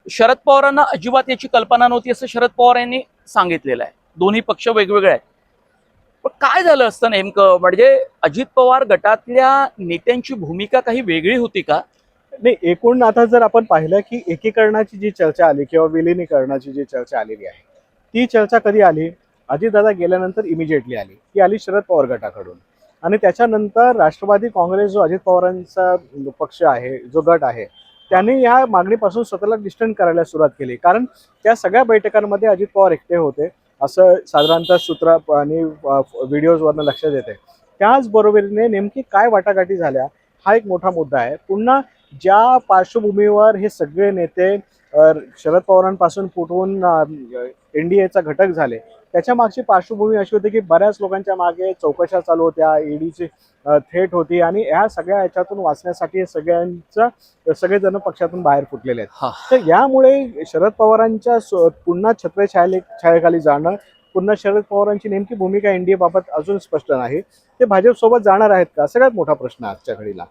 शरद पवारांना अजिबात याची कल्पना नव्हती असं शरद पवार यांनी सांगितलेलं आहे. दोन्ही पक्ष वेगवेगळे आहेत. पण काय झालं असतं नेमकं, म्हणजे अजित पवार गटातल्या नेत्यांची भूमिका काही वेगळी होती का? नाही, एकूण आता जर आपण पाहिलं की एकीकरणाची जी चर्चा आली किंवा विलिनीकरणाची जी चर्चा आलेली आहे, ती चर्चा कधी आली? अजितदादा गेल्यानंतर इमिजिएटली आली. ती आली शरद पवार गटाकडून. आणि त्याच्यानंतर राष्ट्रवादी काँग्रेस जो अजित पवारांचा पक्ष आहे, जो गट आहे, त्यांनी या मागणीपासून स्वतःला डिस्टन्स करायला सुरुवात केली. कारण त्या सगळ्या बैठकांमध्ये अजित पवार एकटे होते, असं साधारणतः सूत्र आणि व्हिडिओजवरनं लक्षात येते. त्याचबरोबरीने नेमकी काय वाटाघाटी झाल्या हा एक मोठा मुद्दा आहे. पुन्हा ज्या पार्श्वभूमीवर हे सगळे नेते शरद पवारांपासून फुटून एनडीएचा घटक झाले, त्याच्या मागची पार्श्वभूमी अशी होती की बऱ्याच लोकांच्या मागे चौकशा चालू होत्या, ईडीची थेट होती आणि ह्या सगळ्या याच्यातून वाचण्यासाठी सगळेजण पक्षातून बाहेर फुटलेले आहेत. तर यामुळे शरद पवारांच्या पुन्हा छायेखाली जाणं, पुन्हा शरद पवारांची नेमकी भूमिका एनडीए बाबत अजून स्पष्ट नाही. ते भाजपसोबत जाणार आहेत का, सगळ्यात मोठा प्रश्न आजच्या घडीला.